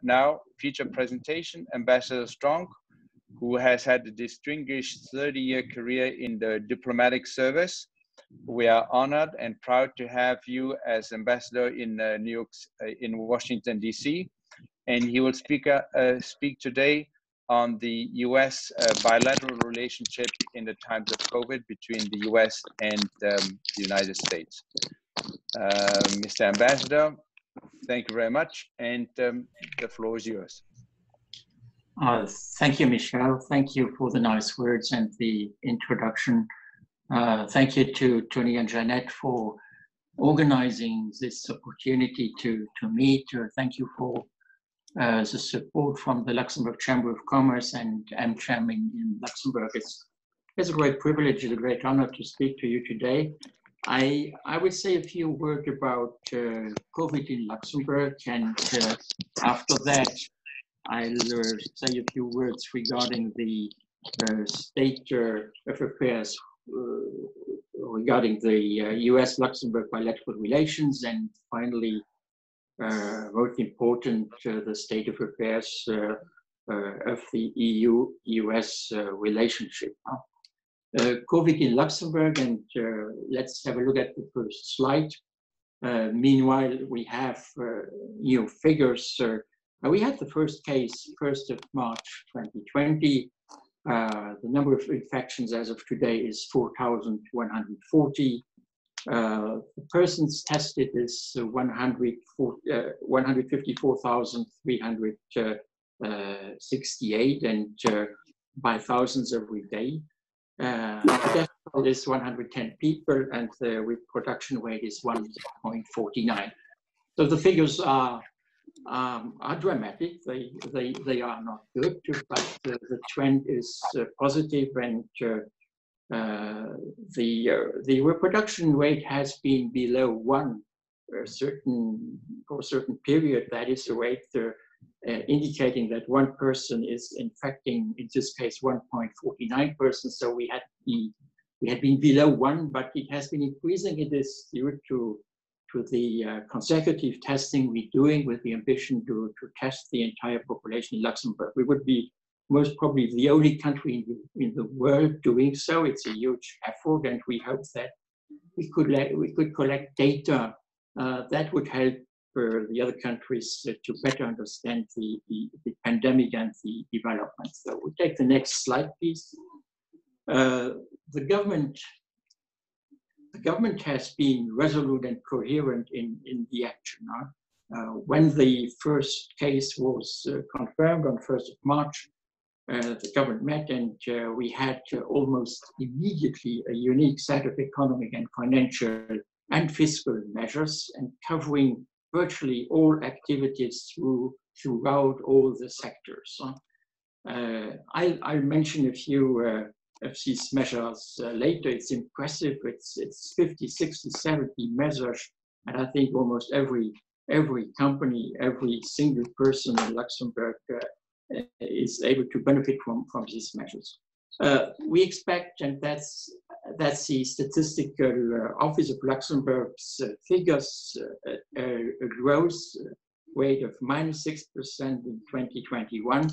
now feature presentation Ambassador Stronck, who has had a distinguished 30-year career in the diplomatic service. We are honored and proud to have you as ambassador in in Washington, D.C. And he will speak today on the U.S. Bilateral relationship in the times of COVID between the U.S. and the United States. Mr. Ambassador, thank you very much, and the floor is yours. Thank you, Michel. Thank you for the nice words and the introduction. Thank you to Tony and Jeanette for organizing this opportunity to meet. Thank you for the support from the Luxembourg Chamber of Commerce and AmCham in Luxembourg. It's a great privilege, it's a great honor to speak to you today. I would say a few words about COVID in Luxembourg, and after that, I'll say a few words regarding the state of affairs regarding the US-Luxembourg bilateral relations, and finally, most important, the state of affairs of the EU-US relationship. COVID in Luxembourg, and let's have a look at the first slide. Meanwhile, we have new figures. We had the first case 1st of March 2020. The number of infections as of today is 4,140. The persons tested is 154,368, and by thousands every day. The death toll is 110 people, and the reproduction rate is 1.49. So the figures are dramatic. They are not good, but the trend is positive, and the reproduction rate has been below 1 for a certain period. That is a rate indicating that one person is infecting, in this case, 1.49 persons. So we had been below 1, but it has been increasing. It is due to the consecutive testing we're doing with the ambition to test the entire population in Luxembourg. We would be most probably the only country in the world doing so. It's a huge effort, and we hope that we could collect data that would help the other countries to better understand the pandemic and the developments. So we'll take the next slide, please. The government has been resolute and coherent in the action. When the first case was confirmed on 1st of March, the government met, and we had almost immediately a unique set of economic and financial and fiscal measures, and covering virtually all activities throughout all the sectors. I'll mention a few of these measures later. It's impressive. It's 50, 60, 70 measures, and I think almost every company, every single person in Luxembourg is able to benefit from these measures. We expect, and that's the Statistical Office of Luxembourg's figures, a growth rate of -6% in 2021,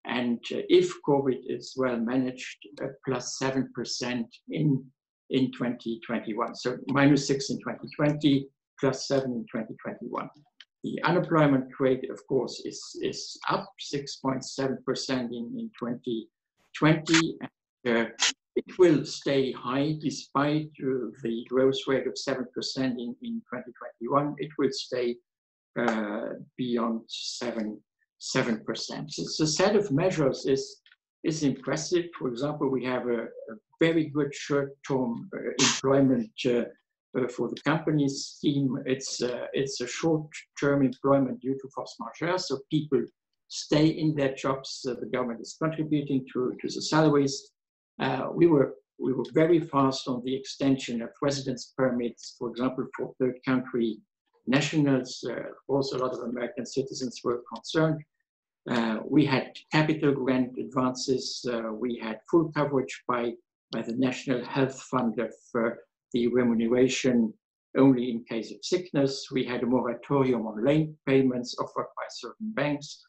and if COVID is well managed, +7% in 2021. So -6 in 2020, +7 in 2021. The unemployment rate, of course, is up 6.7% in 2020. And, it will stay high despite the growth rate of 7% in 2021. It will stay beyond 7%. So the set of measures is impressive. For example, we have a very good short-term employment for the companies scheme. It's a short-term employment due to force majeure, so people stay in their jobs. The government is contributing to the salaries. We were very fast on the extension of residence permits, for example, for third country nationals. Also, a lot of American citizens were concerned. We had capital grant advances. We had full coverage by the National Health Fund of the remuneration only in case of sickness. We had a moratorium on late payments offered by certain banks.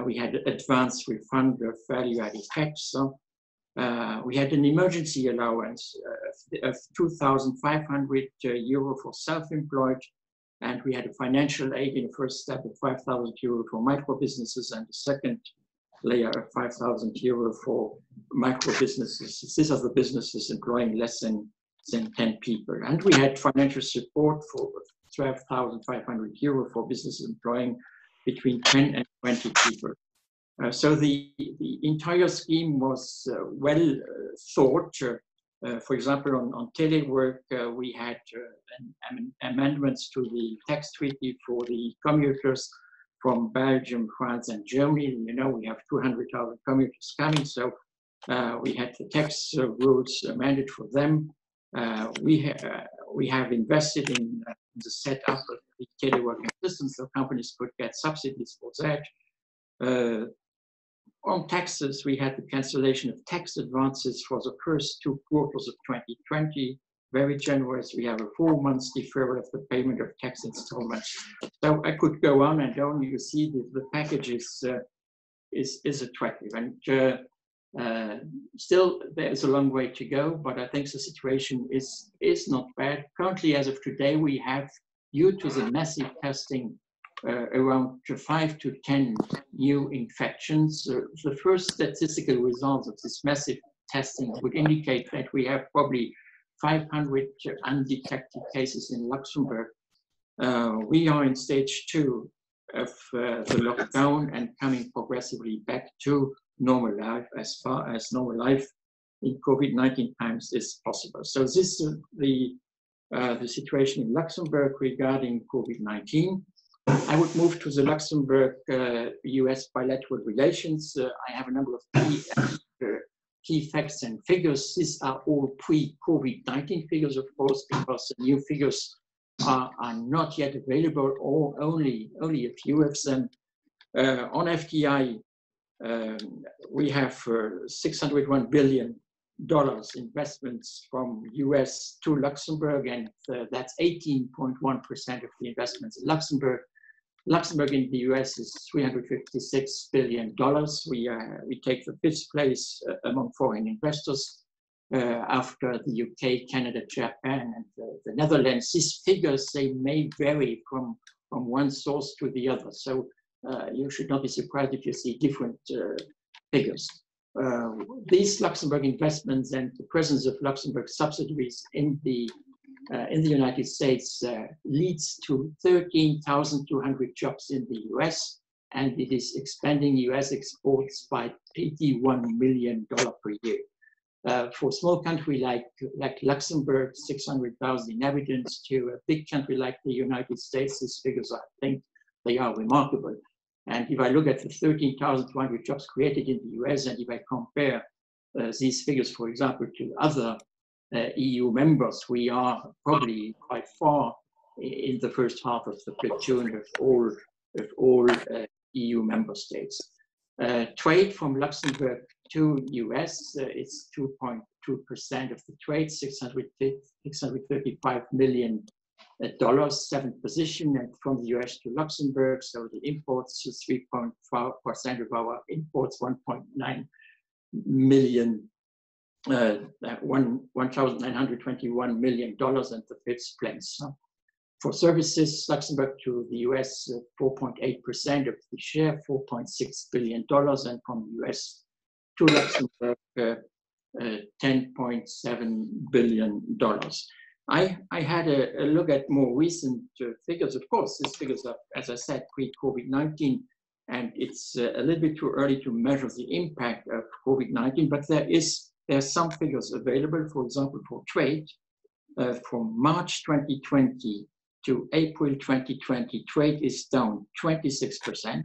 We had advance refund of value-added tax. We had an emergency allowance of 2,500 euro for self-employed, and we had a financial aid in the first step of 5,000 euro for micro businesses, and the second layer of 5,000 euro for micro businesses. These are the businesses employing less than 10 people. And we had financial support for 12,500 euro for businesses employing between 10 and 20 people. So the entire scheme was well thought. For example, on telework, we had amendments to the tax treaty for the commuters from Belgium, France, and Germany. You know, we have 200,000 commuters coming, so we had the tax rules amended for them. We have invested in the setup of the teleworking system, so companies could get subsidies for that. On taxes, we had the cancellation of tax advances for the first 2 quarters of 2020. Very generous. We have a 4 months deferral of the payment of tax installments. So I could go on and on. You see the package is attractive. And still, there is a long way to go, but I think the situation is not bad. Currently, as of today, we have, due to the massive testing, around 5 to 10 new infections. The first statistical results of this massive testing would indicate that we have probably 500 undetected cases in Luxembourg. We are in stage 2 of the lockdown and coming progressively back to normal life, as far as normal life in COVID-19 times is possible. So this is the situation in Luxembourg regarding COVID-19. I would move to the Luxembourg-US bilateral relations. I have a number of key facts and figures. These are all pre-COVID-19 figures, of course, because the new figures are not yet available, or only a few of them. On FDI, we have $601 billion investments from US to Luxembourg, and that's 18.1% of the investments in Luxembourg. Luxembourg in the US is $356 billion. We take the 5th place among foreign investors after the UK, Canada, Japan, and the Netherlands. These figures, they may vary from one source to the other. So you should not be surprised if you see different figures. These Luxembourg investments and the presence of Luxembourg subsidiaries in the United States leads to 13,200 jobs in the US, and it is expanding US exports by $81 million per year. For a small country like Luxembourg, 600,000 inhabitants, to a big country like the United States, these figures, I think, they are remarkable. And if I look at the 13,200 jobs created in the US, and if I compare these figures, for example, to other EU members, we are probably by far in the first half of the platoon of all EU member states. Trade from Luxembourg to US is 2.2% of the trade, $635 million, 7th position, and from the US to Luxembourg, so the imports is 3.5% of our imports, 1.9 million, $1,921 million, and the 5th place. For services, Luxembourg to the US, 4.8% of the share, $4.6 billion, and from the US to Luxembourg, $10.7 billion. I had a look at more recent figures. Of course, these figures are, as I said, pre-COVID-19, and it's a little bit too early to measure the impact of COVID-19, but there are some figures available. For example, for trade, from March 2020 to April 2020, trade is down 26%.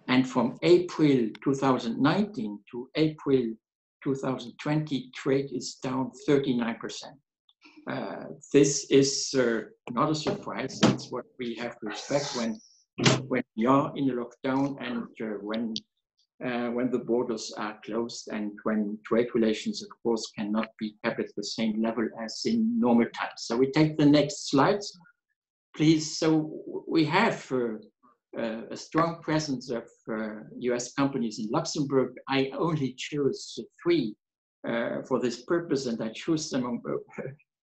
And from April 2019 to April 2020, trade is down 39%. This is not a surprise. That's what we have to expect when we are in a lockdown and when when the borders are closed and when trade relations, of course, cannot be kept at the same level as in normal times. So we take the next slides, please. So we have a strong presence of US companies in Luxembourg. I only chose 3 for this purpose, and I choose them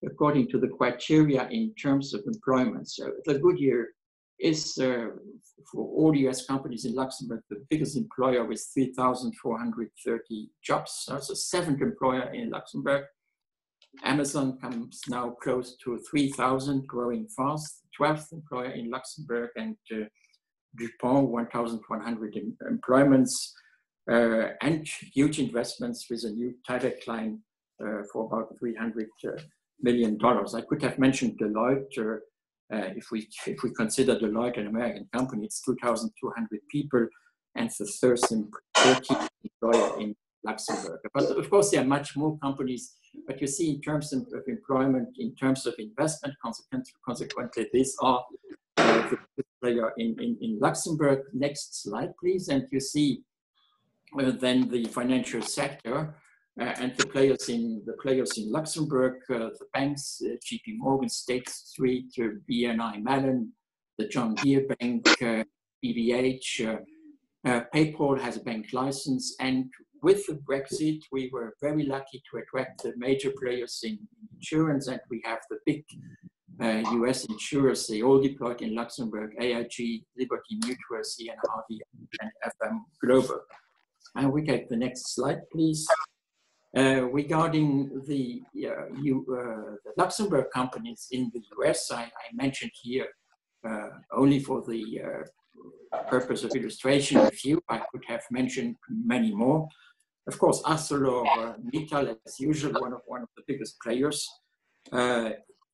according to the criteria in terms of employment. So the Goodyear is, for all US companies in Luxembourg, the biggest employer with 3,430 jobs. That's the 7th employer in Luxembourg. Amazon comes now close to 3,000, growing fast, 12th employer in Luxembourg, and DuPont, 1,100 employments, and huge investments with a new Tyvek line for about $300 million. I could have mentioned Deloitte. If we consider Deloitte an American company, it's 2,200 people and the 13th employer in Luxembourg. But of course, there are much more companies. But you see, in terms of employment, in terms of investment, consequently, these are the player in Luxembourg. Next slide, please. And you see then the financial sector. And the players in Luxembourg, the banks, JP Morgan, State Street, BNI Mellon, the John Deere Bank, BBH, PayPal has a bank license, and with the Brexit, we were very lucky to attract the major players in insurance, and we have the big US insurers, they all deployed in Luxembourg: AIG, Liberty Mutual, CNRD, and FM Global. And we take the next slide, please. Regarding the Luxembourg companies in the US, I mentioned here only for the purpose of illustration a few. I could have mentioned many more. Of course, ArcelorMittal, as usual, one of the biggest players.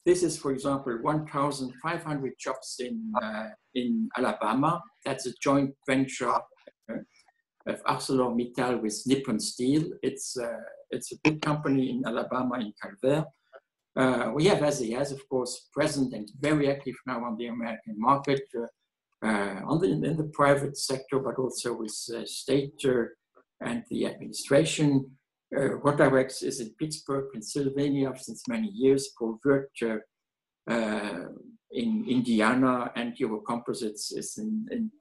This is, for example, 1,500 jobs in Alabama. That's a joint venture of ArcelorMittal with Nippon Steel. It's a big company in Alabama, in Calvert. We have SAS, of course, present and very active now on the American market, in the private sector, but also with state and the administration. Rotarex is in Pittsburgh, Pennsylvania since many years. Colvert in Indiana, and Euro Composites is in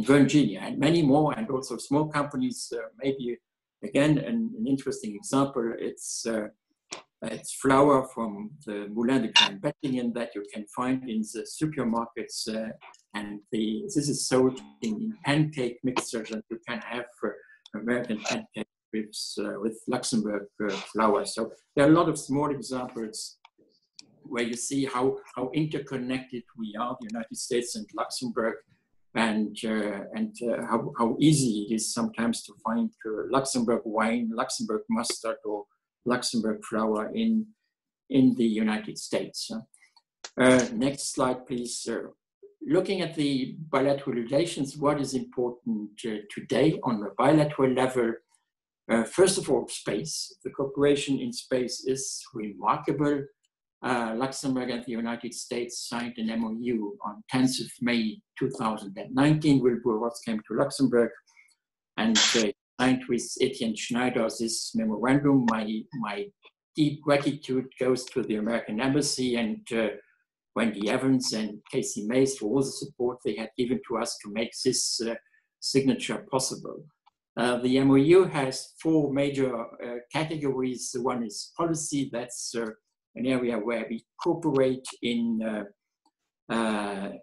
Virginia, and many more, and also small companies. Maybe again an interesting example. It's flour from the Moulin de Grande Bettingen that you can find in the supermarkets, and this is sold in pancake mixtures, and you can have American pancake with Luxembourg flour. So there are a lot of small examples where you see how interconnected we are, the United States and Luxembourg, and how easy it is sometimes to find Luxembourg wine, Luxembourg mustard, or Luxembourg flour in the United States. Next slide, please. Looking at the bilateral relations, what is important today on the bilateral level? First of all, space. The cooperation in space is remarkable. Luxembourg and the United States signed an MOU on 10th of May 2019. Wilbur Ross came to Luxembourg and signed with Etienne Schneider this memorandum. My deep gratitude goes to the American Embassy and Wendy Evans and Casey Mays for all the support they had given to us to make this signature possible. The MOU has 4 major categories. One is policy. That's an area where we cooperate in the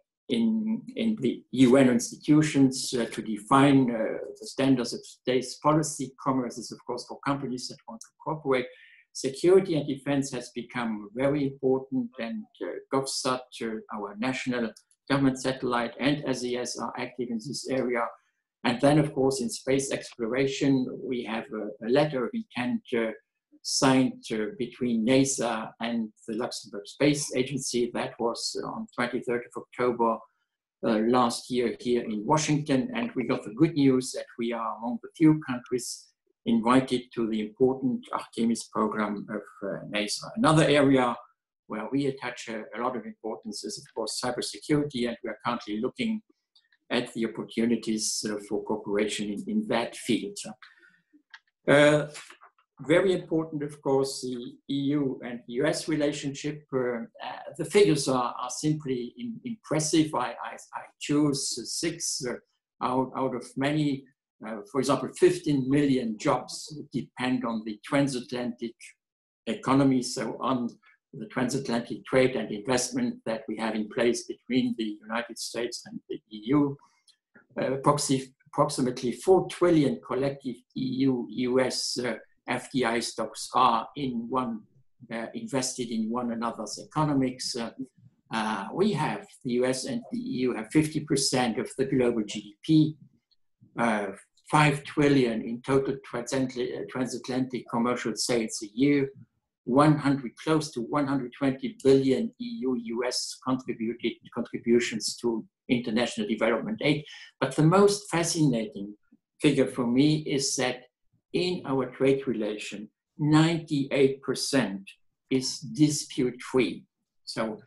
UN institutions to define the standards of today's policy. Commerce is, of course, for companies that want to cooperate. Security and defense has become very important, and GovSat, our national government satellite, and SAS are active in this area. And then, of course, in space exploration, we have a letter of intent signed between NASA and the Luxembourg Space Agency. That was on 23rd of October last year here in Washington. And we got the good news that we are among the few countries invited to the important Artemis program of NASA. Another area where we attach a lot of importance is, of course, cybersecurity, and we are currently looking at the opportunities for cooperation in that field. Very important, of course, the EU and US relationship. The figures are simply impressive. I choose 6 out of many. For example, 15 million jobs depend on the transatlantic economy, so on the transatlantic trade and investment that we have in place between the United States and the EU. Approximately 4 trillion collective EU-US FDI stocks are invested in one another's economics. We have, the US and the EU have 50% of the global GDP, 5 trillion in total transatlantic commercial sales a year, close to 120 billion EU-US contributions to international development aid. But the most fascinating figure for me is that in our trade relation, 98% is dispute-free. So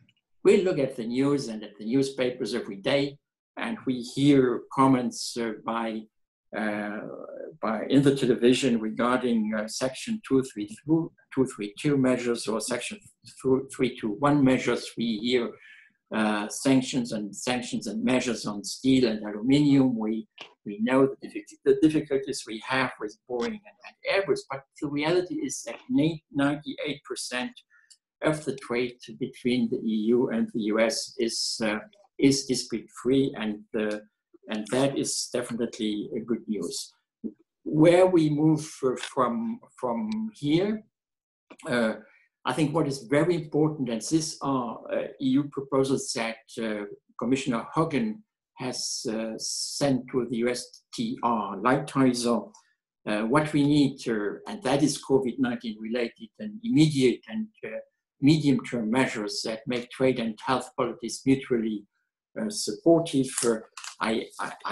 we look at the news and at the newspapers every day, and we hear comments in the television regarding Section 232 measures or Section 321 measures. We hear sanctions and measures on steel and aluminium. We know the difficulties we have with Boeing and Airbus, but the reality is that 98% of the trade between the EU and the US is dispute-free, and that is definitely a good news. Where we move from here, I think what is very important, and these are EU proposals that Commissioner Hogan has sent to the USTR, Lighthizer, what we need, and that is COVID-19 related and immediate and medium-term measures that make trade and health policies mutually supportive. I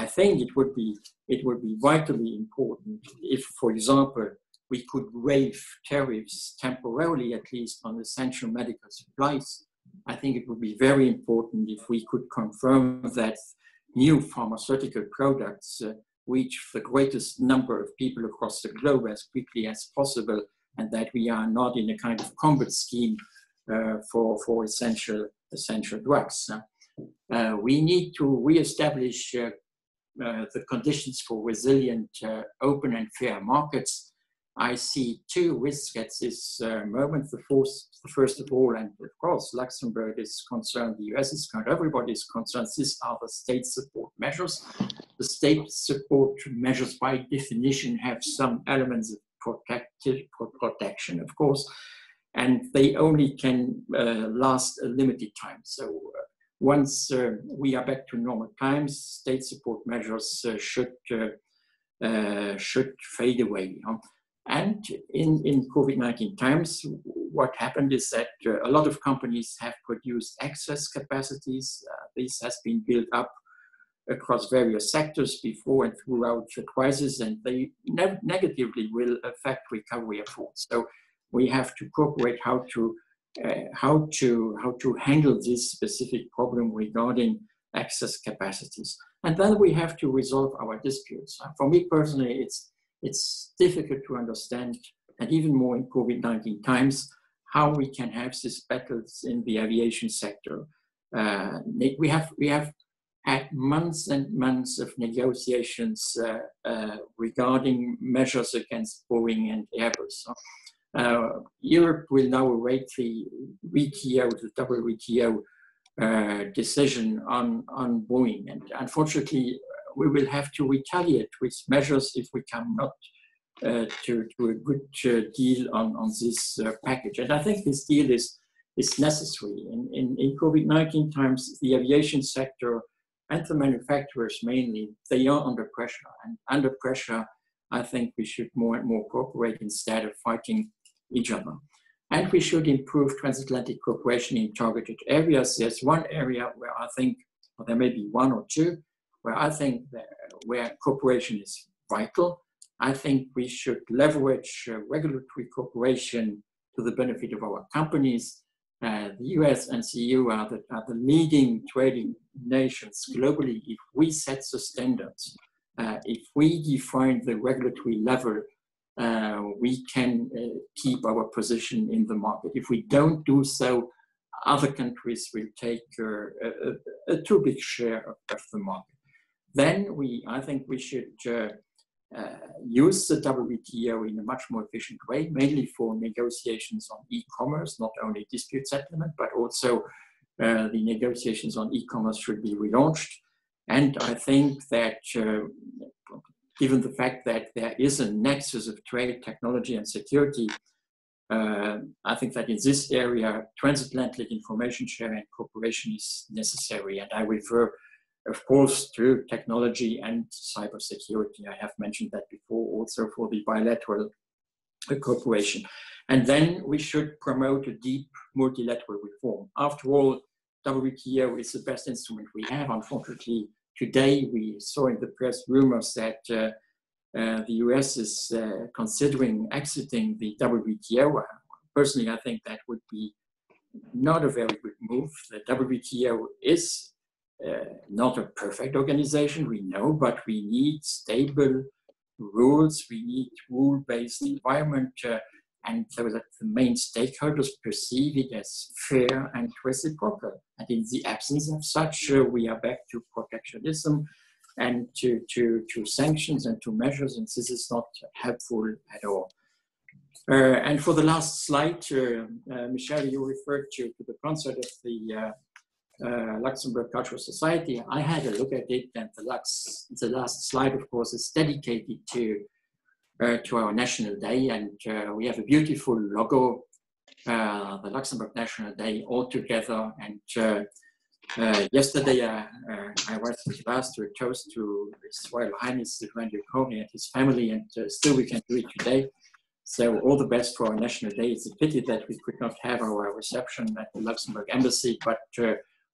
think it would be vitally important if, for example, we could waive tariffs temporarily, at least on essential medical supplies. I think it would be very important if we could confirm that new pharmaceutical products reach the greatest number of people across the globe as quickly as possible, and that we are not in a kind of combat scheme for essential drugs. We need to reestablish the conditions for resilient, open and fair markets. I see 2 risks at this moment. The first of all, and of course Luxembourg is concerned, the US is concerned, everybody is concerned, these are the state support measures. The state support measures by definition have some elements of protection, of course, and they only can last a limited time. So once we are back to normal times, state support measures should fade away. And in COVID-19 times, what happened is that a lot of companies have produced excess capacities. This has been built up across various sectors before and throughout the crisis, and they negatively will affect recovery efforts. So we have to cooperate how to handle this specific problem regarding excess capacities. And then we have to resolve our disputes. For me personally, it's difficult to understand, and even more in COVID-19 times, how we can have these battles in the aviation sector. We have had months and months of negotiations regarding measures against Boeing and Airbus. Europe will now await the WTO, the WTO decision on Boeing, and unfortunately, we will have to retaliate with measures if we come not to a good deal on this package. And I think this deal is necessary. In COVID-19 times, the aviation sector and the manufacturers mainly, they are under pressure. And under pressure, I think we should more and more cooperate instead of fighting each other. And we should improve transatlantic cooperation in targeted areas. There's one area where I think, or there may be 1 or 2, where I think where cooperation is vital. I think we should leverage regulatory cooperation to the benefit of our companies. The US and the EU are the leading trading nations globally. If we set the standards, if we define the regulatory level, we can keep our position in the market. If we don't do so, other countries will take a too big share of the market. Then I think we should use the WTO in a much more efficient way, mainly for negotiations on e-commerce, not only dispute settlement, but also the negotiations on e-commerce should be relaunched. And I think that given the fact that there is a nexus of trade, technology, and security, I think that in this area, transatlantic information sharing and cooperation is necessary. And I refer, of course, to technology and cybersecurity. I have mentioned that before, also for the bilateral cooperation. And then we should promote a deep multilateral reform. After all, WTO is the best instrument we have. Unfortunately, today we saw in the press rumors that the US is considering exiting the WTO. Personally, I think that would be not a very good move. The WTO is not a perfect organization, we know, but we need stable rules, we need rule-based environment, and so that the main stakeholders perceive it as fair and reciprocal. And in the absence of such, we are back to protectionism and to sanctions and to measures, and this is not helpful at all. And for the last slide, Michelle, you referred to the concert of the Luxembourg Cultural Society. I had a look at it, and the last slide, of course, is dedicated to our National Day, and we have a beautiful logo, the Luxembourg National Day, all together. And yesterday, I was asked to toast to His Royal Highness the Grand Duke and his family, and still we can do it today. So all the best for our National Day. It's a pity that we could not have our reception at the Luxembourg Embassy, but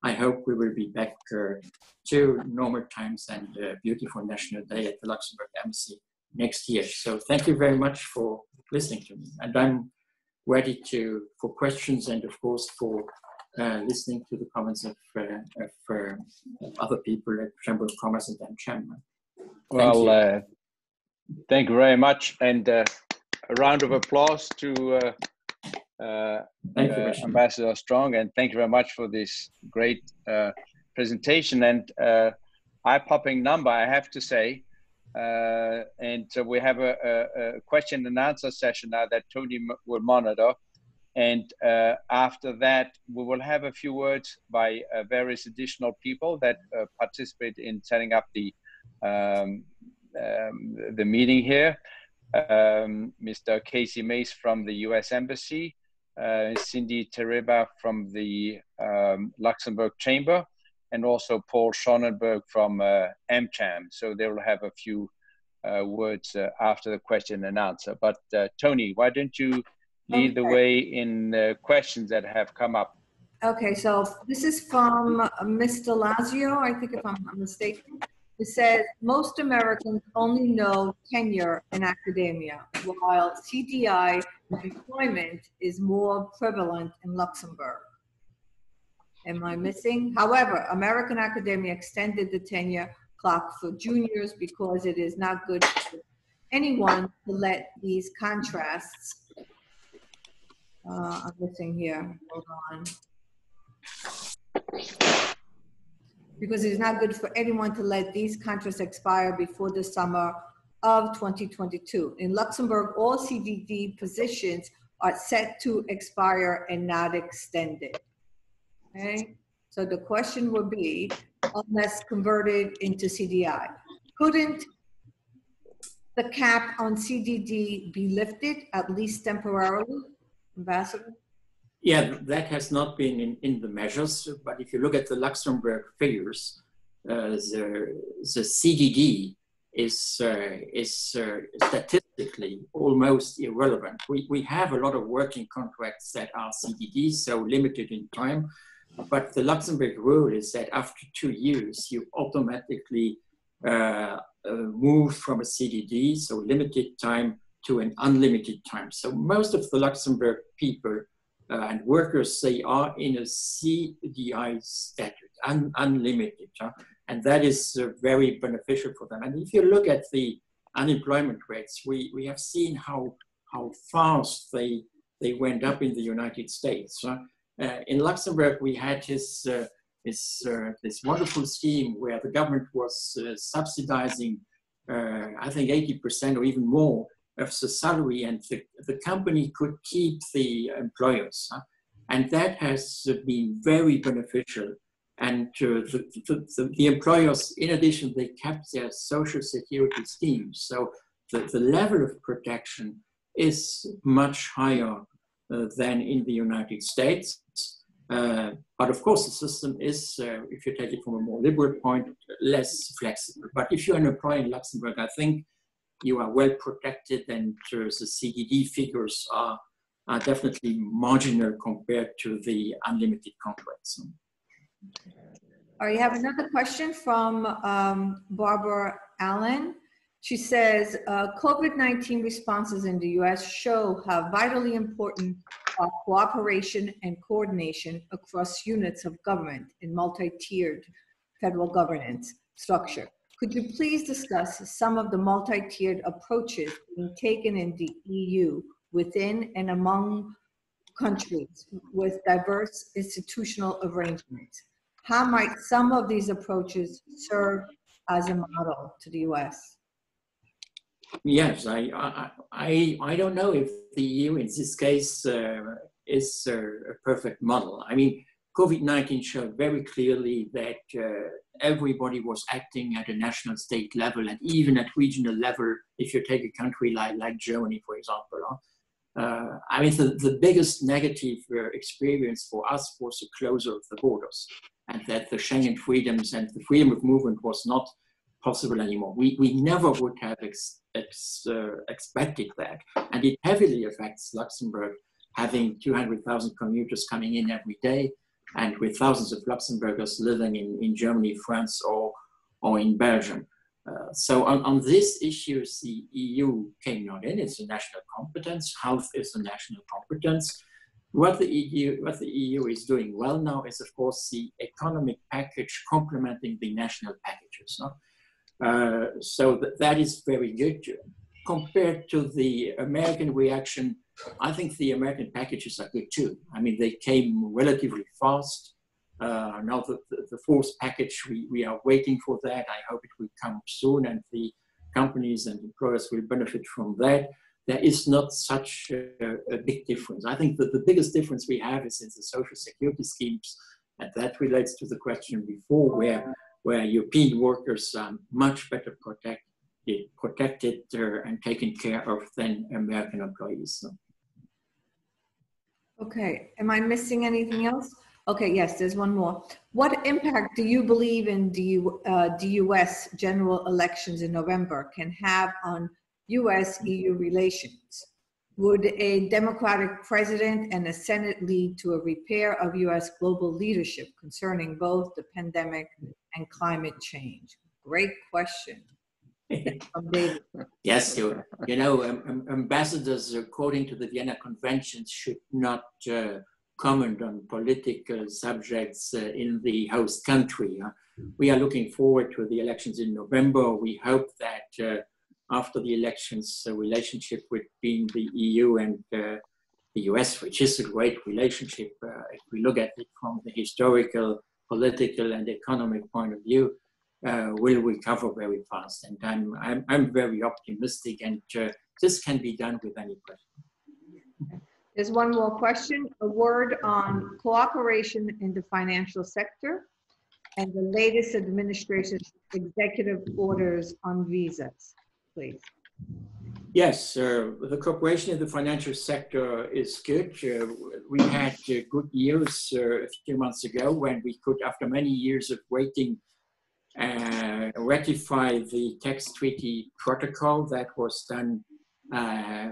I hope we will be back to normal times and a beautiful National Day at the Luxembourg Embassy next year. So thank you very much for listening to me. And I'm ready for questions and of course for listening to the comments of other people at Chamber of Commerce and AmCham. Well, thank you very much. And a round of applause to Ambassador Stronck, and thank you very much for this great presentation and eye-popping number, I have to say. And so we have a question and answer session now that Tony will monitor. And after that, we will have a few words by various additional people that participate in setting up the meeting here. Mr. Casey Mace from the US Embassy, Cindy Tereba from the Luxembourg Chamber, and also Paul Schonenberg from AmCham. So they will have a few words after the question and answer. But Tony, why don't you lead the way in questions that have come up? Okay, so this is from Mr. Lazio, I think if I'm not mistaken. It says, most Americans only know tenure in academia, while CDI employment is more prevalent in Luxembourg. Am I missing? However, American academia extended the tenure clock for juniors because it is not good for anyone to let these contrasts. I'm missing here, hold on. Because it is not good for anyone to let these contracts expire before the summer of 2022. In Luxembourg, all CDD positions are set to expire and not extended. Okay, so the question would be, unless converted into CDI, couldn't the cap on CDD be lifted, at least temporarily, Ambassador? Yeah, that has not been in the measures, but if you look at the Luxembourg figures, the CDD is statistically almost irrelevant. We have a lot of working contracts that are CDD, so limited in time, but the Luxembourg rule is that after 2 years, you automatically move from a CDD, so limited time, to an unlimited time. So most of the Luxembourg people and workers, they are in a CDI status, unlimited, and that is very beneficial for them. And if you look at the unemployment rates, we have seen how fast they went up in the United States. In Luxembourg, we had this wonderful scheme where the government was subsidizing, I think 80% or even more of the salary, and the company could keep the employers. And that has been very beneficial. And the employers, in addition, they kept their social security schemes. So the level of protection is much higher than in the United States. But of course, the system is, if you take it from a more liberal point, less flexible. But if you're an employee in Luxembourg, I think you are well protected, and the CDD figures are definitely marginal compared to the unlimited contracts. All right, you have another question from Barbara Allen. She says, COVID-19 responses in the US show how vitally important are cooperation and coordination across units of government in multi-tiered federal governance structure. Could you please discuss some of the multi-tiered approaches being taken in the EU within and among countries with diverse institutional arrangements? How might some of these approaches serve as a model to the US? Yes, I don't know if the EU in this case is a perfect model. I mean, COVID-19 showed very clearly that everybody was acting at a national state level and even at regional level, if you take a country like Germany, for example. I mean, the biggest negative experience for us was the closure of the borders, and that the Schengen freedoms and the freedom of movement was not possible anymore. We never would have expected that. And it heavily affects Luxembourg, having 200,000 commuters coming in every day, and with thousands of Luxembourgers living in Germany, France, or in Belgium. So on these issues, the EU came not in. It's a national competence. Health is a national competence. What the EU is doing well now is, of course, the economic package complementing the national packages. No? So that is very good. Compared to the American reaction, I think the American packages are good too. I mean, they came relatively fast. Now the fourth package, we are waiting for that. I hope it will come soon, and the companies and employers will benefit from that. There is not such a big difference. I think that the biggest difference we have is in the social security schemes, and that relates to the question before, where European workers are much better protected and taken care of than American employees. So. Okay, am I missing anything else? Okay, yes, there's one more. What impact do you believe in the US general elections in November can have on US-EU relations? Would a Democratic president and a Senate lead to a repair of US global leadership concerning both the pandemic and climate change? Great question. Yes, you know, ambassadors, according to the Vienna Conventions, should not comment on political subjects in the host country. We are looking forward to the elections in November. We hope that after the elections, the relationship between the EU and the US, which is a great relationship, if we look at it from the historical, political, and economic point of view, will recover very fast. And I'm very optimistic, and this can be done with any president. There's one more question. A word on cooperation in the financial sector and the latest administration's executive orders on visas, please. Yes, the cooperation in the financial sector is good. We had good years a few months ago when we could, after many years of waiting, ratify the tax treaty protocol that was done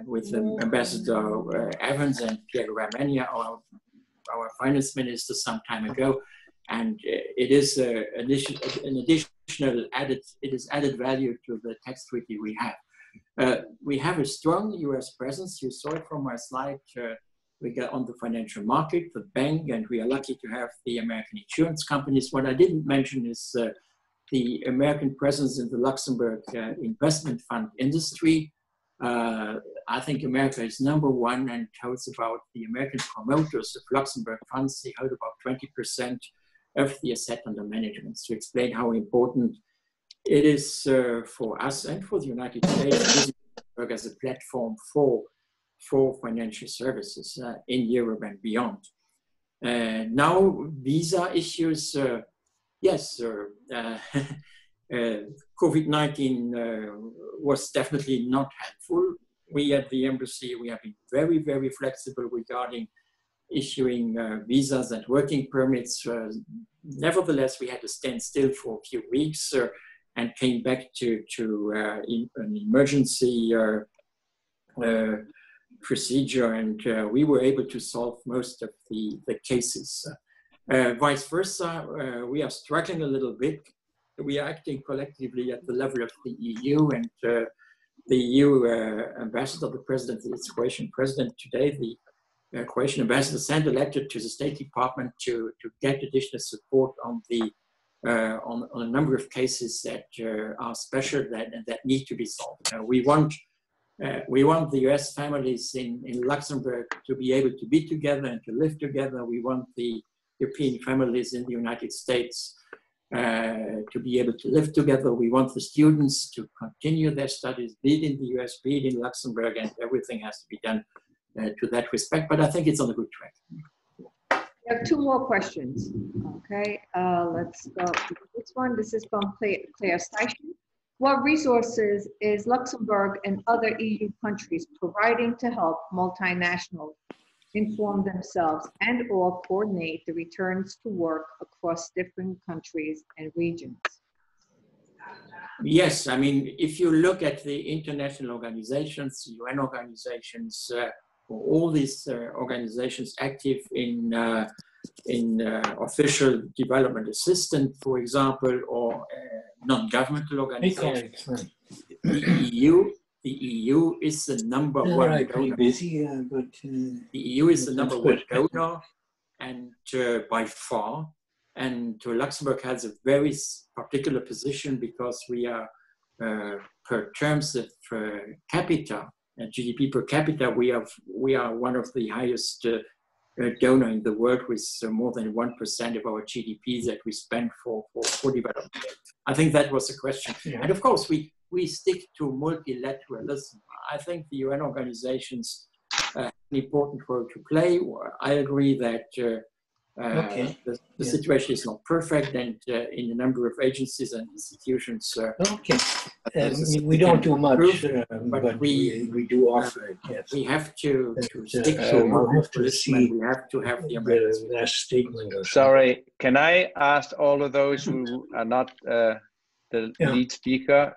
with Ambassador Evans and Pierre Ramenia, our finance minister, some time ago, and it is an additional added value to the tax treaty we have. We have a strong U.S. presence. You saw it from my slide. We got on the financial market, the bank, and we are lucky to have the American insurance companies. What I didn't mention is the American presence in the Luxembourg investment fund industry. I think America is number one and holds about the American promoters of Luxembourg funds. They hold about 20% of the asset under management. To explain how important it is for us and for the United States using Luxembourg as a platform for financial services in Europe and beyond. Now, visa issues, yes, COVID-19 was definitely not helpful. We at the embassy, we have been very, very flexible regarding issuing visas and working permits. Nevertheless, we had to stand still for a few weeks and came back to an emergency procedure, and we were able to solve most of the cases. Vice versa, we are struggling a little bit. We are acting collectively at the level of the EU, and the EU ambassador, the president, the Croatian president today, the Croatian ambassador sent a letter to the State Department to get additional support on a number of cases that are special that need to be solved. We want the US families in Luxembourg to be able to be together and to live together. We want the European families in the United States to be able to live together. We want the students to continue their studies, be it in the US, be it in Luxembourg, and everything has to be done to that respect. But I think it's on a good track. We have two more questions. Okay, let's go to this one. This is from Claire Steichen. What resources is Luxembourg and other EU countries providing to help multinationals inform themselves and or coordinate the returns to work across different countries and regions? Yes, I mean, if you look at the international organizations, UN organizations, all these organizations active in official development assistance, for example, or non-governmental organizations, the EU is the number one donor. Busy, but the EU is the number one donor, and by far. And Luxembourg has a very particular position because we are, per terms of capita, GDP per capita, we are one of the highest donor in the world, with more than 1% of our GDP that we spend for development. I think that was the question. Yeah. And of course, we stick to multilateralism. I think the UN organizations have an important role to play. I agree that the situation is not perfect, and in a number of agencies and institutions. We don't do much, but we do offer it. Yes. We have to stick to multilateralism. We have to have the Americans. The last statement. Sorry, can I ask all of those who are not the lead speaker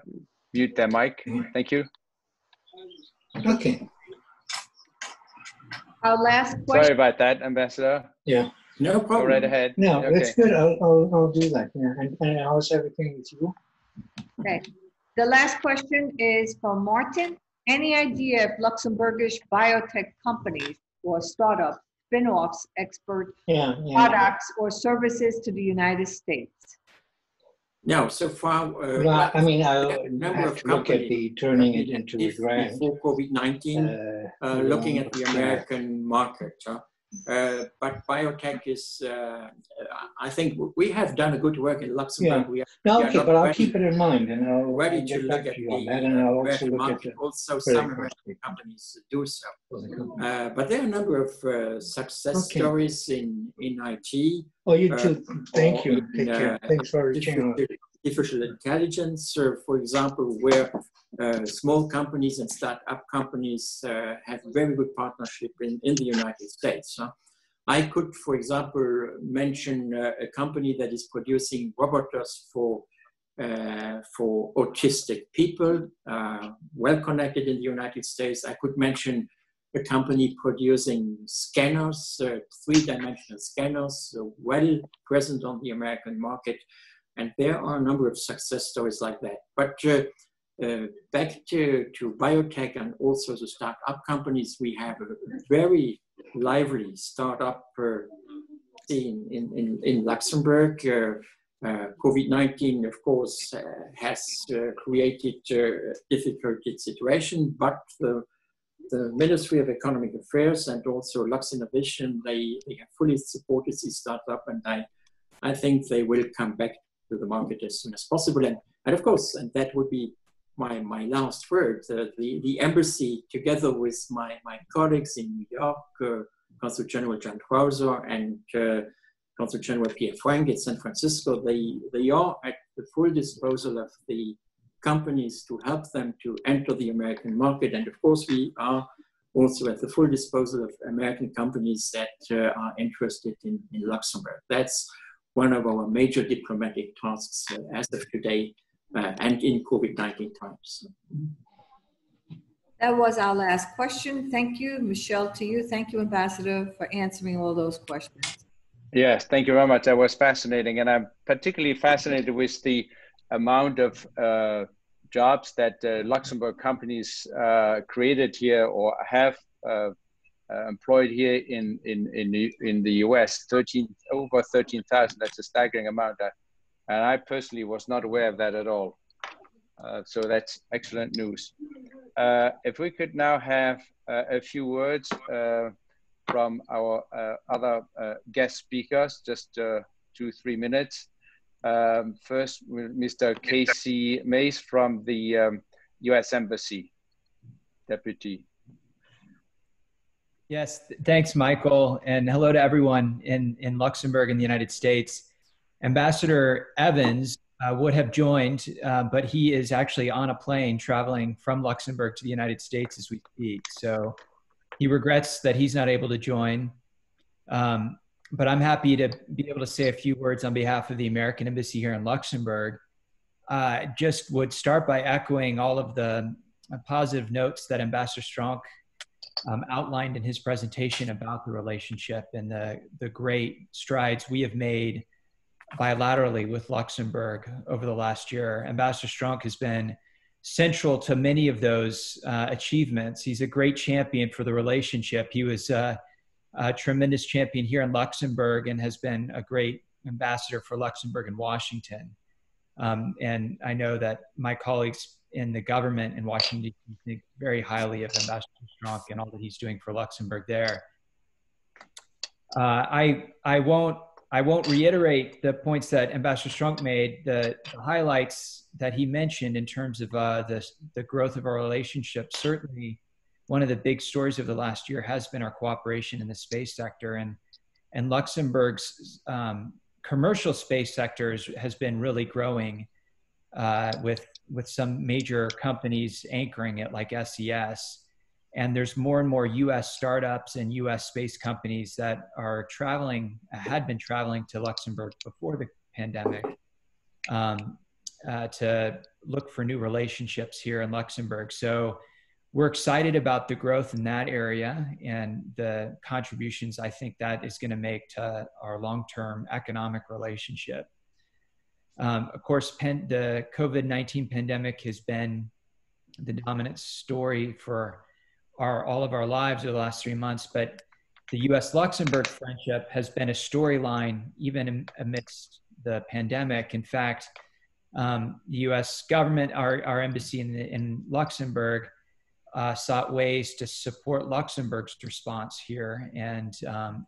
mute their mic? Thank you. Okay. Our last question. Sorry about that, Ambassador. Yeah. No problem. Go right ahead. No, okay. That's good. I'll do that. Yeah. And how's everything with you? Okay. The last question is from Martin. Any idea if Luxembourgish biotech companies or startups, spin-offs, export products or services to the United States? No, so far. Well, I mean, I have to look at the turning it into a grant. Before COVID-19, looking at the American market. But biotech is, I think we have done a good work in Luxembourg. Yeah. But I'll keep it in mind, and I'll ready to look at the American market. Also, some American companies do so. But there are a number of success stories in IT. Oh, you too. Thank you. Take care. Thanks for reaching out. Artificial intelligence, for example, where small companies and start-up companies have very good partnership in the United States. I could, for example, mention a company that is producing robots for autistic people, well connected in the United States. I could mention a company producing scanners, three-dimensional scanners, well present on the American market. And there are a number of success stories like that. But back to biotech and also the start-up companies, we have a very lively startup scene in Luxembourg. COVID-19, of course, has created a difficult situation, but the Ministry of Economic Affairs and also Lux Innovation, they have fully supported this startup, and I think they will come back to the market as soon as possible. And of course, and that would be my last word, the embassy, together with my colleagues in New York, Consul General John Krauser and Consul General Pierre Frank in San Francisco, they are at the full disposal of the companies to help them to enter the American market. And of course, we are also at the full disposal of American companies that are interested in Luxembourg. That's one of our major diplomatic tasks as of today and in COVID-19 times. That was our last question. Thank you, Michel, to you. Thank you, Ambassador, for answering all those questions. Yes, thank you very much. That was fascinating. And I'm particularly fascinated with the amount of jobs that Luxembourg companies created here or have employed here in the US, over 13,000. That's a staggering amount. And I personally was not aware of that at all. So that's excellent news. If we could now have a few words from our other guest speakers, just 2-3 minutes. First, Mr. Casey Mays from the US Embassy, Deputy. Yes, thanks, Michael, and hello to everyone in Luxembourg in the United States. Ambassador Evans would have joined, but he is actually on a plane traveling from Luxembourg to the United States as we speak. So he regrets that he's not able to join. But I'm happy to be able to say a few words on behalf of the American Embassy here in Luxembourg. Just would start by echoing all of the positive notes that Ambassador Stronck outlined in his presentation about the relationship and the great strides we have made bilaterally with Luxembourg over the last year. Ambassador Stronck has been central to many of those achievements. He's a great champion for the relationship. He was a tremendous champion here in Luxembourg and has been a great ambassador for Luxembourg and Washington. And I know that my colleagues in the government in Washington think very highly of Ambassador Stronck and all that he's doing for Luxembourg there. I won't reiterate the points that Ambassador Stronck made. The highlights that he mentioned in terms of the growth of our relationship. Certainly, one of the big stories of the last year has been our cooperation in the space sector, and Luxembourg's commercial space sectors has been really growing with some major companies anchoring it, like SES. And there's more and more U.S. startups and U.S. space companies that are had been traveling to Luxembourg before the pandemic to look for new relationships here in Luxembourg. So we're excited about the growth in that area and the contributions I think that is going to make to our long-term economic relationship. Of course, the COVID-19 pandemic has been the dominant story for all of our lives over the last 3 months, but the U.S.-Luxembourg friendship has been a storyline even amidst the pandemic. In fact, the U.S. government, our embassy in Luxembourg, sought ways to support Luxembourg's response here, and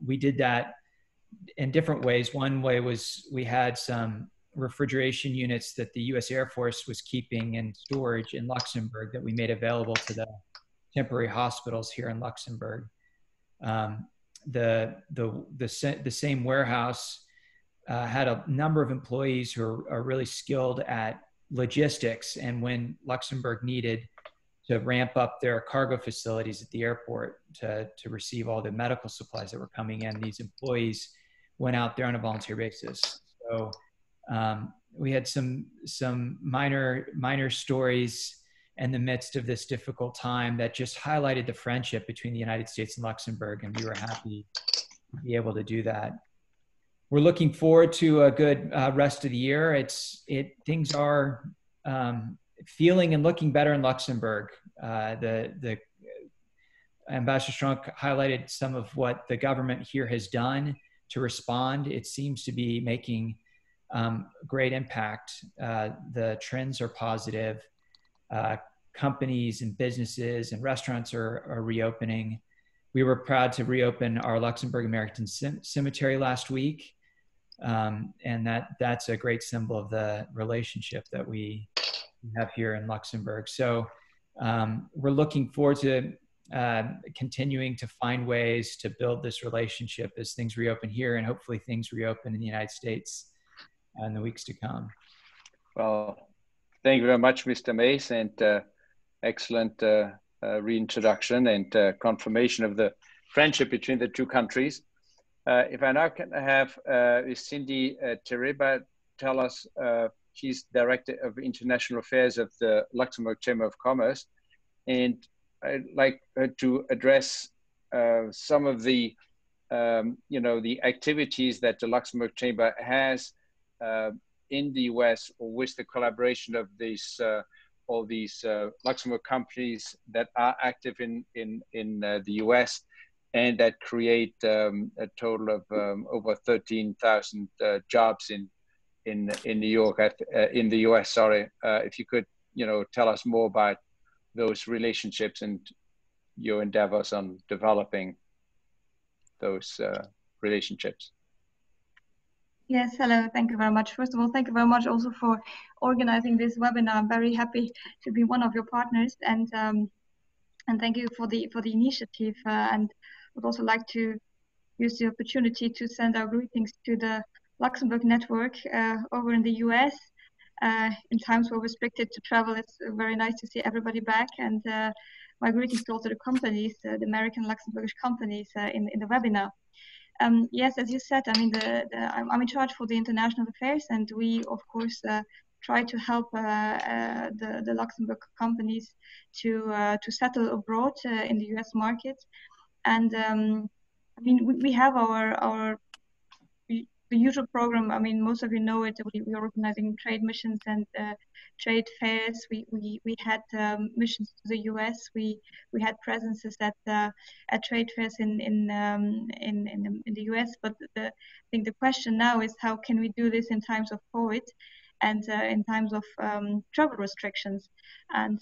we did that in different ways. One way was we had some refrigeration units that the U.S. Air Force was keeping in storage in Luxembourg that we made available to the temporary hospitals here in Luxembourg. The same warehouse had a number of employees who are really skilled at logistics, and when Luxembourg needed to ramp up their cargo facilities at the airport to receive all the medical supplies that were coming in, these employees went out there on a volunteer basis. So we had some minor stories in the midst of this difficult time that just highlighted the friendship between the United States and Luxembourg, and we were happy to be able to do that. We're looking forward to a good rest of the year. Things are feeling and looking better in Luxembourg. The Ambassador Stronck highlighted some of what the government here has done to respond. It seems to be making great impact. The trends are positive. Companies and businesses and restaurants are reopening. We were proud to reopen our Luxembourg American Cemetery last week. And that's a great symbol of the relationship that we have here in Luxembourg. So we're looking forward to continuing to find ways to build this relationship as things reopen here, and hopefully things reopen in the United States in the weeks to come. Well, thank you very much, Mr. Mays, and excellent reintroduction and confirmation of the friendship between the two countries. If I now can have Cindy Tereba tell us, she's Director of International Affairs of the Luxembourg Chamber of Commerce, and I'd like her to address some of the, the activities that the Luxembourg Chamber has in the US, or with the collaboration of these all these Luxembourg companies that are active in the US, and that create a total of over 13,000 jobs in New York, in the US. Sorry, if you could, tell us more about those relationships and your endeavors on developing those relationships. Yes, hello. Thank you very much. First of all, thank you very much also for organizing this webinar. I'm very happy to be one of your partners, and thank you for the initiative. And would also like to use the opportunity to send our greetings to the Luxembourg network over in the US. In times we're restricted to travel, it's very nice to see everybody back. And my greetings to also the companies, the American Luxembourgish companies in the webinar. Yes, as you said, I mean, I'm in charge for the international affairs, and we, of course, try to help the Luxembourg companies to settle abroad in the US market. And I mean, we have the usual program. I mean, most of you know it. We are organizing trade missions and trade fairs. We had missions to the US. We had presences at trade fairs in the US. But I think the question now is, how can we do this in times of COVID and in times of travel restrictions? And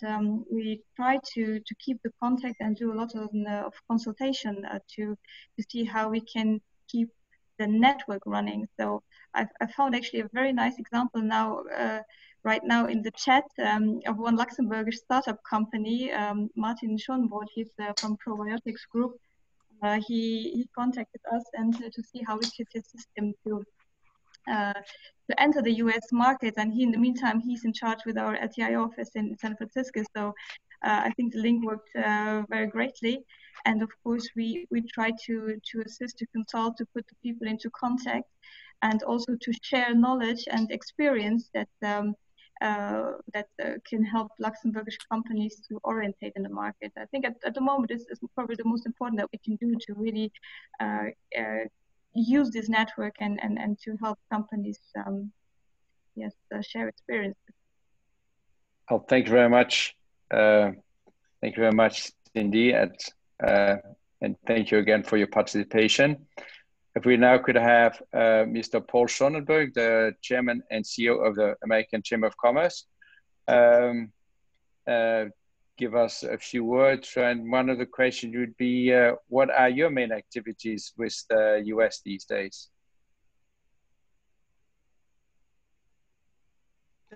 we try to keep the contact and do a lot of consultation to see how we can keep the network running. So I found actually a very nice example now, right now in the chat of one Luxembourgish startup company, Martin Schonbrot. He's from Probiotics Group. He contacted us and to see how we could assist him to enter the US market. And in the meantime, he's in charge with our LTI office in San Francisco. So I think the link worked very greatly. And of course, we try to assist, to consult, to put the people into contact, and also to share knowledge and experience that can help Luxembourgish companies to orientate in the market. I think at the moment, this is probably the most important that we can do to really use this network and to help companies share experiences. Well, thank you very much. Thank you very much, Cindy, and thank you again for your participation. If we now could have Mr. Paul Schonenberg, the Chairman and CEO of the American Chamber of Commerce, give us a few words. And one of the questions would be, what are your main activities with the US these days?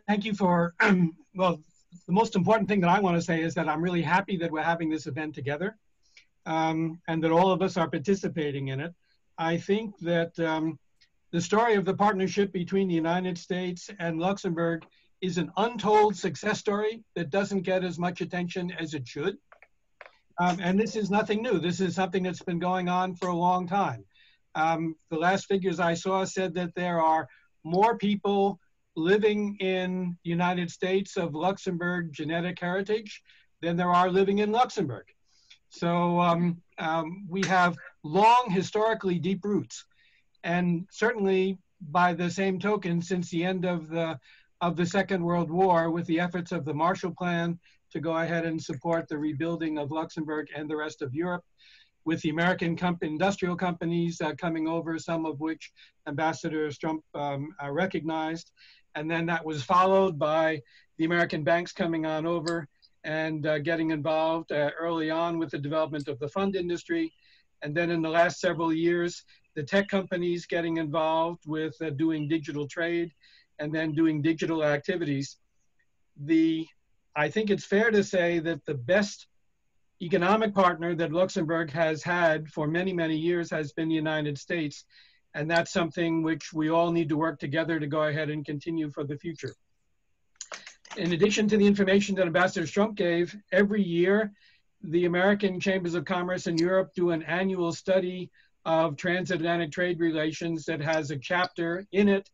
Thank you for, well, the most important thing that I want to say is that I'm really happy that we're having this event together, and that all of us are participating in it. I think that the story of the partnership between the United States and Luxembourg is an untold success story that doesn't get as much attention as it should. And this is nothing new. This is something that's been going on for a long time. The last figures I saw said that there are more people living in the United States of Luxembourg genetic heritage than there are living in Luxembourg. So we have long, historically deep roots. And certainly by the same token, since the end of the Second World War, with the efforts of the Marshall Plan to go ahead and support the rebuilding of Luxembourg and the rest of Europe, with the American industrial companies coming over, some of which Ambassador Stronck recognized. And then that was followed by the American banks coming on over and getting involved early on with the development of the fund industry. And then in the last several years, the tech companies getting involved with doing digital trade and then doing digital activities. I think it's fair to say that the best economic partner that Luxembourg has had for many, many years has been the United States. And that's something which we all need to work together to go ahead and continue for the future. In addition to the information that Ambassador Stronck gave, every year, the American Chambers of Commerce in Europe do an annual study of transatlantic trade relations that has a chapter in it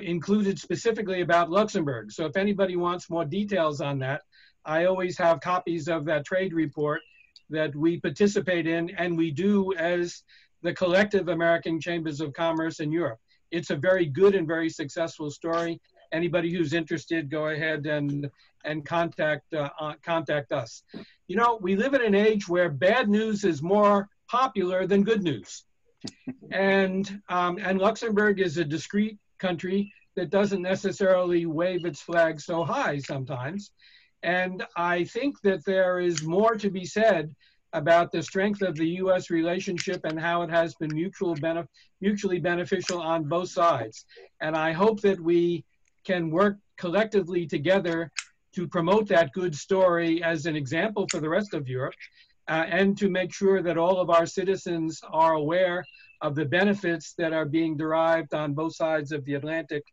included specifically about Luxembourg. So if anybody wants more details on that, I always have copies of that trade report that we participate in, and we do as the collective American Chambers of Commerce in Europe. It's a very good and very successful story. Anybody who's interested, go ahead and contact us. You know, we live in an age where bad news is more popular than good news. And Luxembourg is a discrete country that doesn't necessarily wave its flag so high sometimes. And I think that there is more to be said about the strength of the U.S. relationship and how it has been mutually beneficial on both sides. And I hope that we can work collectively together to promote that good story as an example for the rest of Europe, and to make sure that all of our citizens are aware of the benefits that are being derived on both sides of the Atlantic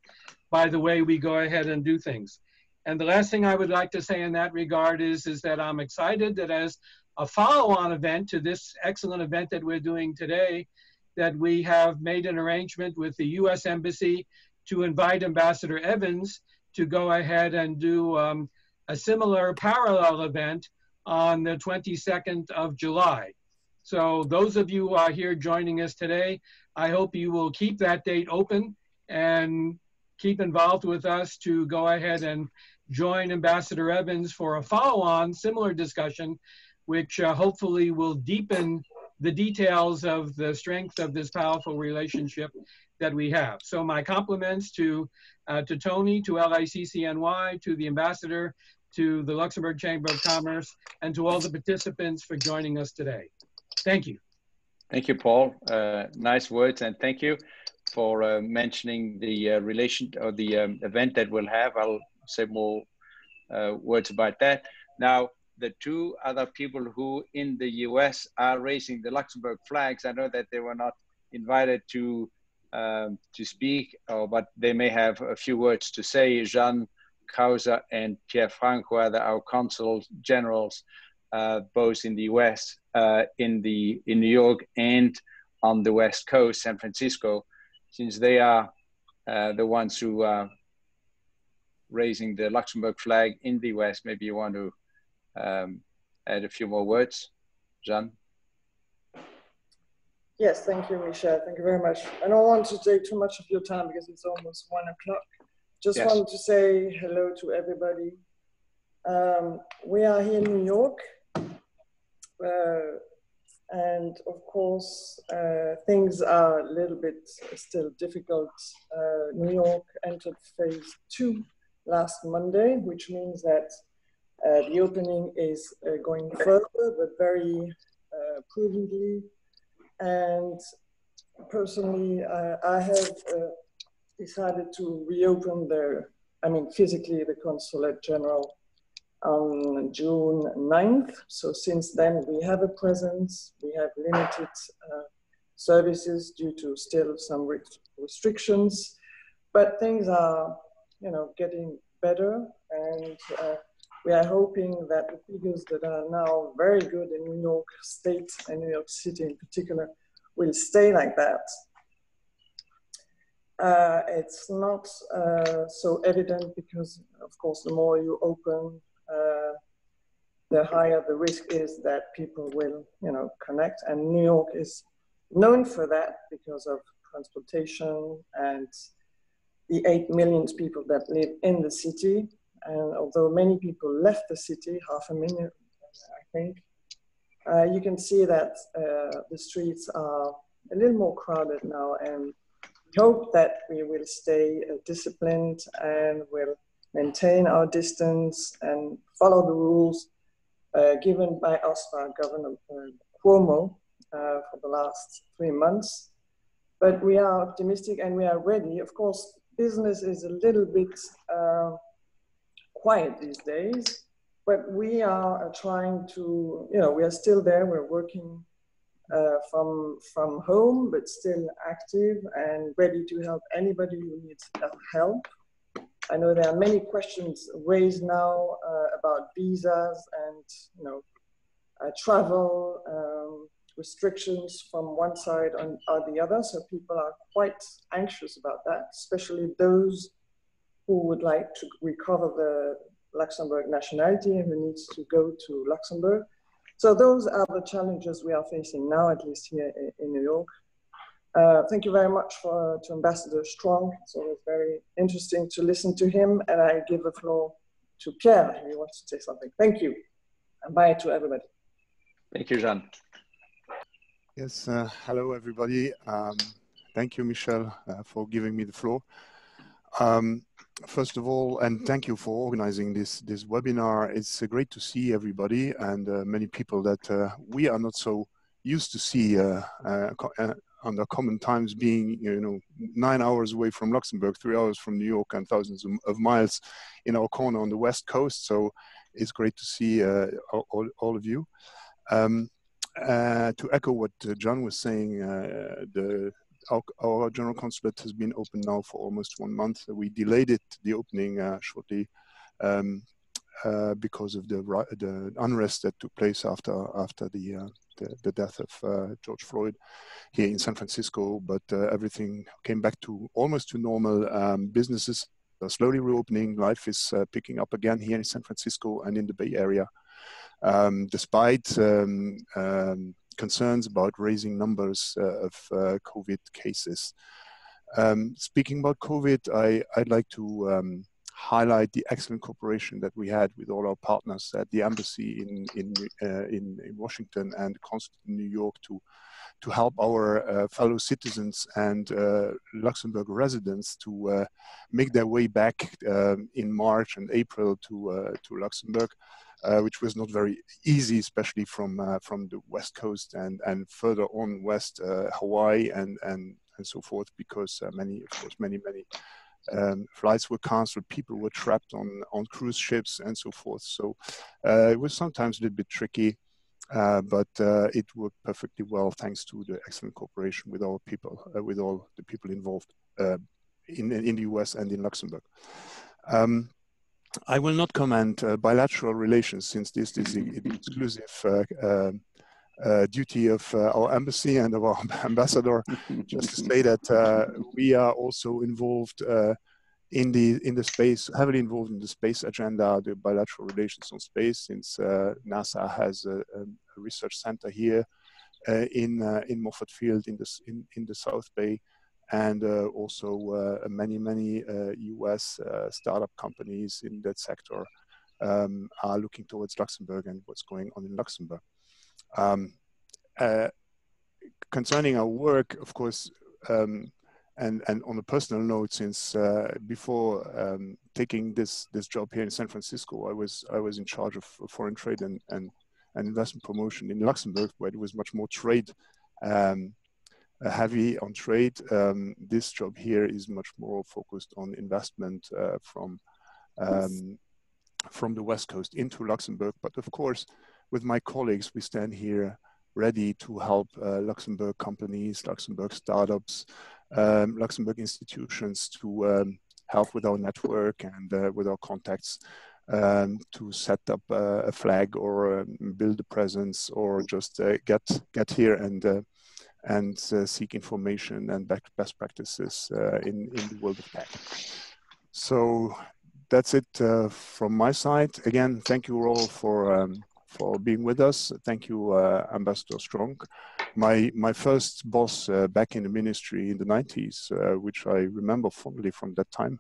by the way we go ahead and do things. And the last thing I would like to say in that regard is that I'm excited that as a follow-on event to this excellent event that we're doing today, that we have made an arrangement with the U.S. Embassy to invite Ambassador Evans to go ahead and do a similar parallel event on the 22nd of July. So those of you who are here joining us today, I hope you will keep that date open and keep involved with us to go ahead and join Ambassador Evans for a follow-on similar discussion, which hopefully will deepen the details of the strength of this powerful relationship that we have. So my compliments to Tony, to LICCNY, to the Ambassador, to the Luxembourg Chamber of Commerce, and to all the participants for joining us today. Thank you. Thank you, Paul. Nice words, and thank you for mentioning the relation or the event that we'll have. I'll say more words about that. Now, the two other people who in the US are raising the Luxembourg flags, I know that they were not invited to speak, but they may have a few words to say. Jean Causa and Pierre Franck, who are our consul generals, both in the US, in New York, and on the West Coast, San Francisco, since they are the ones who are raising the Luxembourg flag in the US. Maybe you want to add a few more words, Jean? Yes, thank you, Michel. Thank you very much. I don't want to take too much of your time because it's almost 1 o'clock. Just yes. wanted to say hello to everybody. We are here in New York. And of course, things are a little bit still difficult. New York entered phase 2 last Monday, which means that the opening is going further, but very prudently. And personally, I have decided to reopen physically the Consulate General on June 9th. So since then, we have a presence. We have limited services due to still some restrictions, but things are, getting better. And we are hoping that the figures that are now very good in New York State and New York City in particular will stay like that. It's not so evident because, of course, the more you open, the higher the risk is that people will, connect. And New York is known for that because of transportation and the 8 million people that live in the city. And although many people left the city, 500,000, I think, you can see that the streets are a little more crowded now, and we hope that we will stay disciplined and will maintain our distance and follow the rules given by us, by Governor Cuomo, for the last 3 months. But we are optimistic and we are ready. Of course, business is a little bit quiet these days, but we are trying to, we are still there. We're working from home, but still active and ready to help anybody who needs help. I know there are many questions raised now about visas and travel restrictions from one side or the other. So people are quite anxious about that, especially those who would like to recover the Luxembourg nationality and who needs to go to Luxembourg. So those are the challenges we are facing now, at least here in New York. Thank you very much to Ambassador Stronck. It's always very interesting to listen to him. And I give the floor to Pierre, if he wants to say something. Thank you. And bye to everybody. Thank you, Jean. Yes, hello everybody. Thank you, Michel, for giving me the floor. First of all, and thank you for organizing this webinar. It's great to see everybody and many people that we are not so used to see under common times, being 9 hours away from Luxembourg, 3 hours from New York, and thousands of miles in our corner on the West Coast. So it's great to see all of you. To echo what John was saying, our general consulate has been open now for almost 1 month. We delayed the opening shortly because of the unrest that took place after the death of George Floyd here in San Francisco. But everything came back to almost to normal. Businesses are slowly reopening. Life is picking up again here in San Francisco and in the Bay Area. Despite concerns about raising numbers of COVID cases. Speaking about COVID, I'd like to highlight the excellent cooperation that we had with all our partners at the embassy in Washington and the consulate in New York to help our fellow citizens and Luxembourg residents to make their way back in March and April to Luxembourg. Which was not very easy, especially from the West Coast and further on west, Hawaii and so forth, because many flights were canceled, people were trapped on cruise ships and so forth. So it was sometimes a little bit tricky, but it worked perfectly well thanks to the excellent cooperation with our people, with all the people involved in the US and in Luxembourg. I will not comment bilateral relations, since this is the exclusive duty of our embassy and of our ambassador. Just to say that we are also involved in the space, heavily involved in the space agenda, the bilateral relations on space, since NASA has a research center here in Moffett Field in the South Bay. And also many US startup companies in that sector are looking towards Luxembourg and what's going on in Luxembourg. Concerning our work, of course, and on a personal note, since before taking this job here in San Francisco, I was in charge of foreign trade and investment promotion in Luxembourg, where it was much more trade. Heavy on trade. This job here is much more focused on investment from the West Coast into Luxembourg. But of course, with my colleagues, we stand here ready to help Luxembourg companies, Luxembourg startups, Luxembourg institutions to help with our network and with our contacts to set up a flag or build a presence, or just get here and seek information and best practices in the world of tech. So that's it from my side. Again, thank you all for being with us. Thank you, Ambassador Stronck. My first boss back in the ministry in the 90s, which I remember fondly from that time.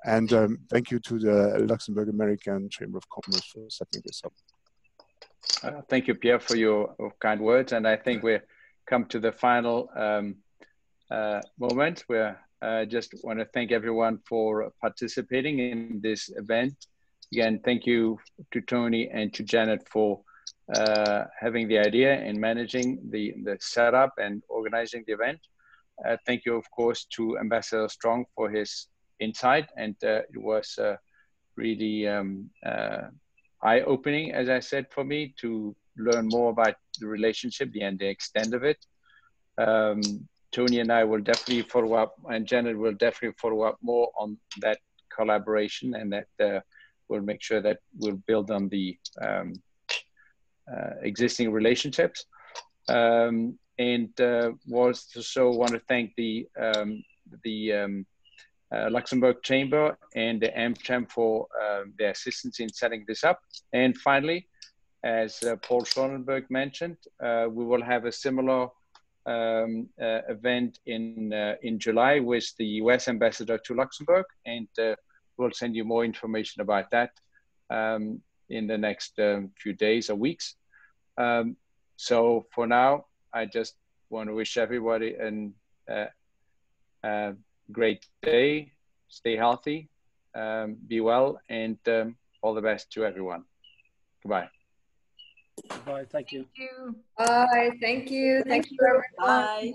And thank you to the Luxembourg American Chamber of Commerce for setting this up. Thank you, Pierre, for your kind words. And I think we've come to the final moment where I just want to thank everyone for participating in this event. Again, thank you to Tony and to Janet for having the idea and managing the setup and organizing the event. Thank you, of course, to Ambassador Stronck for his insight. And it was really eye-opening, as I said, for me to learn more about the relationship and the extent of it. Tony and I will definitely follow up, and Janet will definitely follow up more on that collaboration, and that we'll make sure that we'll build on the existing relationships. And also want to thank the Luxembourg Chamber and the AmCham for their assistance in setting this up. And finally, as Paul Schonenberg mentioned, we will have a similar event in July with the US Ambassador to Luxembourg, and we'll send you more information about that in the next few days or weeks. So for now, I just want to wish everybody a great day, stay healthy, be well, and all the best to everyone. Goodbye. Goodbye, thank you. Thank you. Bye, thank you. Thank you, everyone. Bye.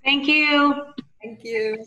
Thank you. Thank you.